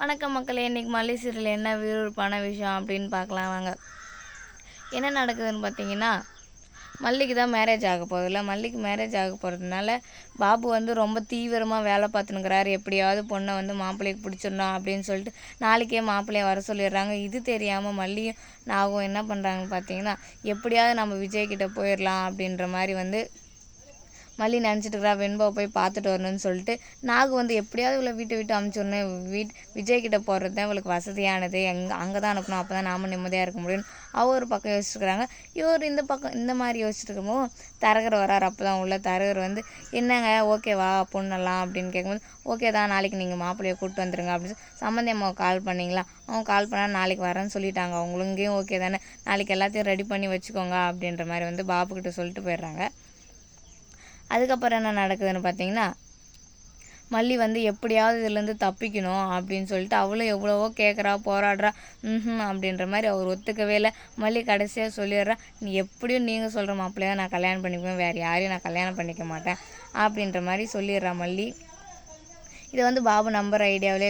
வணக்கம் மக்களே, இன்றைக்கி மல்லி சீரியல் என்ன விறுவிறுப்பான விஷயம் அப்படின்னு பார்க்கலாம் வாங்க. என்ன நடக்குதுன்னு பார்த்தீங்கன்னா, மல்லிக்கு தான் மேரேஜ் ஆக போகுதுல்ல. மல்லிக்கு மேரேஜ் ஆக போகிறதுனால பாபு வந்து ரொம்ப தீவிரமாக வேலை பார்த்துனுக்கிறாரு. எப்படியாவது பொண்ணை வந்து மாப்பிள்ளைக்கு பிடிச்சிடணும் அப்படின்னு சொல்லிட்டு நாளைக்கே மாப்பிள்ளையை வர சொல்லிடுறாங்க. இது தெரியாமல் மல்லியும் நாகும் என்ன பண்ணுறாங்கன்னு பார்த்தீங்கன்னா, எப்படியாவது நம்ம விஜய்கிட்ட போயிடலாம் அப்படின்ற மாதிரி வந்து மல்லி நினச்சிட்டு இருக்கிறா. வெண்பாவை போய் பார்த்துட்டு வரணும்னு சொல்லிட்டு நாகு வந்து எப்படியாவது இவளை வீட்டை விட்டு அனுப்பிச்சிடணும். விஜய்கிட்ட போகிறது தான் இவளுக்கு வசதியானது. அங்கே தான் அனுப்பணும், அப்போ தான் நாம நிம்மதியாக இருக்க முடியும். ஒரு பக்கம் யோசிச்சுருக்குறாங்க. இவர் இந்த பக்கம் இந்த மாதிரி யோசிச்சுட்டு இருக்கும்போது தரகர் வரார். அப்போ தான் உள்ள தரகர் வந்து என்னங்க ஓகேவா பொண்ணெல்லாம் அப்படின்னு கேட்கும்போது ஓகே தான், நாளைக்கு நீங்கள் மாப்பிள்ளையை கூப்பிட்டு வந்துடுங்க அப்படின்னு சம்மந்தி அம்மாவை கால் பண்ணிங்களா. அவங்க கால் பண்ணால் நாளைக்கு வரேன்னு சொல்லிட்டாங்க. அவங்களும் இங்கேயும் ஓகே தானே, நாளைக்கு எல்லாத்தையும் ரெடி பண்ணி வச்சுக்கோங்க அப்படின்ற மாதிரி வந்து பாபுக்கிட்ட சொல்லிட்டு போயிடுறாங்க. அதுக்கப்புறம் என்ன நடக்குதுன்னு பார்த்தீங்கன்னா, மல்லி வந்து எப்படியாவது இதுலேருந்து தப்பிக்கணும் அப்படின்னு சொல்லிட்டு அவளும் எவ்வளவோ கேட்குறா, போராடுறா. அப்படின்ற மாதிரி அவர் ஒத்துக்கவே இல்லை. மல்லி கடைசியாக சொல்லிடுறா, நீ எப்படியும் நீங்கள் சொல்கிற மாப்பிள்ளையாக நான் கல்யாணம் பண்ணிக்குவேன், வேறு யாரையும் நான் கல்யாணம் பண்ணிக்க மாட்டேன் அப்படின்ற மாதிரி சொல்லிடுறா மல்லி. இதை வந்து பாபு நம்புற ஐடியாவிலே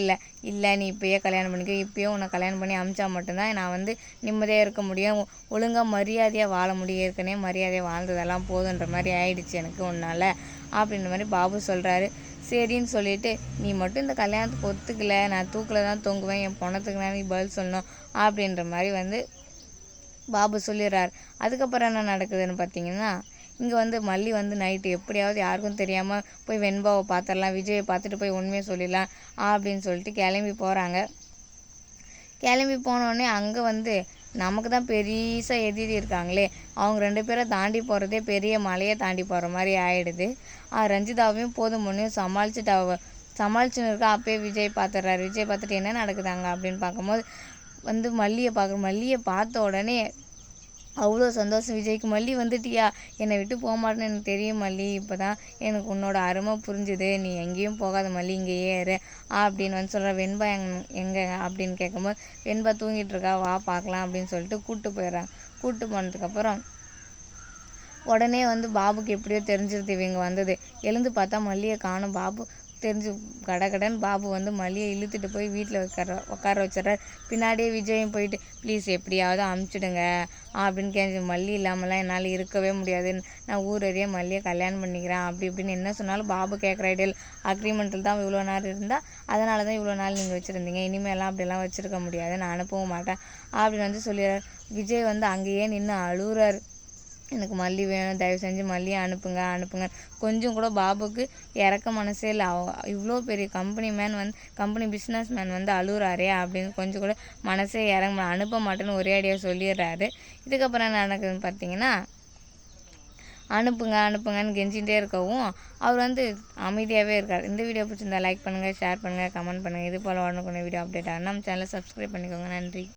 இல்லை நீ இப்போயே கல்யாணம் பண்ணிக்க, இப்போயே உன்னை கல்யாணம் பண்ணி அமிச்சா மட்டும்தான் நான் வந்து நிம்மதியாக இருக்க முடியும், ஒழுங்காக மரியாதையாக வாழ முடியும், ஏற்கனவே மரியாதையாக வாழ்ந்ததெல்லாம் போதுன்ற மாதிரி ஆயிடுச்சு எனக்கு உன்னால் அப்படின்ற மாதிரி பாபு சொல்கிறாரு. சரின்னு சொல்லிட்டு நீ மட்டும் இந்த கல்யாணத்துக்கு ஒத்துக்கலை, நான் தூக்கில் தான் தொங்குவேன், என் பணத்துக்கு நான் நீ பதில் சொல்லணும் அப்படின்ற மாதிரி வந்து பாபு சொல்லிடுறாரு. அதுக்கப்புறம் என்ன நடக்குதுன்னு பார்த்தீங்கன்னா, இங்கே வந்து மல்லி வந்து நைட்டு எப்படியாவது யாருக்கும் தெரியாமல் போய் வெண்பாவை பார்த்துடலாம், விஜயை பார்த்துட்டு போய் உண்மையை சொல்லிடலாம் அப்படின்னு சொல்லிட்டு கிளம்பி போகிறாங்க. கிளம்பி போனோடனே அங்கே வந்து நமக்கு தான் பெரிசாக எதிரி இருக்காங்களே, அவங்க 2 பேரை தாண்டி போகிறதே பெரிய மலையை தாண்டி போகிற மாதிரி ஆகிடுது. ரஞ்சிதாவையும் போதும் முன்னையும் சமாளிச்சுன்னு இருக்கா. அப்போயே விஜய் பார்த்துட்றாரு. விஜய் பார்த்துட்டு என்ன நடக்குதாங்க அப்படின்னு பார்க்கும்போது வந்து மல்லியை பார்த்த உடனே அவ்வளோ சந்தோஷம் விஜய்க்கு. மல்லி வந்துட்டியா, என்னை விட்டு போக மாட்டேன்னு எனக்கு தெரியும் மல்லி, இப்போ தான் எனக்கு உன்னோட அருமை புரிஞ்சுது, நீ எங்கேயும் போகாத மல்லி, இங்கேயே இரு அப்படின்னு வந்து சொல்கிற. வெண்பா எங்கே அப்படின்னு கேட்கும்போது வெண்பா தூங்கிட்டு இருக்கா, வா பார்க்கலாம் அப்படின்னு சொல்லிட்டு கூப்பிட்டு போயிடுறாங்க. கூப்பிட்டு போனதுக்கப்புறம் உடனே வந்து பாபுக்கு எப்படியோ தெரிஞ்சிருது இவங்க வந்தது. எழுந்து பார்த்தா மல்லியை காணும். பாபு தெரிஞ்சு கடகடன்னு பாபு வந்து மல்லியை இழுத்துட்டு போய் வீட்டில் உட்கார வச்சிட்றாரு. பின்னாடியே விஜயும் போயிட்டு ப்ளீஸ் எப்படியாவது அமுச்சிடுங்க அப்படின்னு கேட்கு. மல்லி இல்லாமலாம் என்னால் இருக்கவே முடியாது, நான் ஊரறிய மல்லியை கல்யாணம் பண்ணிக்கிறேன் அப்படி இப்படின்னு என்ன சொன்னாலும் பாபு கேட்குற ஐடியல் அக்ரிமெண்ட்டில் தான் இவ்வளோ நேரம் இருந்தால் அதனால தான் இவ்வளோ நாள் நீங்கள் வச்சுருந்தீங்க, இனிமேலாம் அப்படிலாம் வச்சுருக்க முடியாது, நான் அனுப்பவும் மாட்டேன் அப்படின்னு வந்து சொல்லிடுறாரு. விஜய் வந்து அங்கேயே நின்று அழுகுறாரு. எனக்கு மல்லி வேணும், தயவு செஞ்சு மல்லியை அனுப்புங்க. கொஞ்சம் கூட பாபுக்கு இறக்க மனசே இல்லை. இவ்வளோ பெரிய கம்பெனி பிஸ்னஸ் மேன் வந்து அழுகுறாரே அப்படின்னு கொஞ்சம் கூட மனசே அனுப்ப மாட்டேன்னு ஒரே அடியாக சொல்லிடுறாரு. இதுக்கப்புறம் என்ன நடக்குதுன்னு பார்த்தீங்கன்னா, அனுப்புங்கன்னு கெஞ்சிகிட்டே இருக்கவும் அவர் வந்து அமைதியாகவே இருக்கார். இந்த வீடியோ பிடிச்சிருந்தா லைக் பண்ணுங்கள், ஷேர் பண்ணுங்கள், கமெண்ட் பண்ணுங்கள். இது போல் உடனுக்குள்ள வீடியோ அப்டேட் ஆகும் நம்ம சேனலை சப்ஸ்கிரைப் பண்ணிக்கோங்க. நன்றி.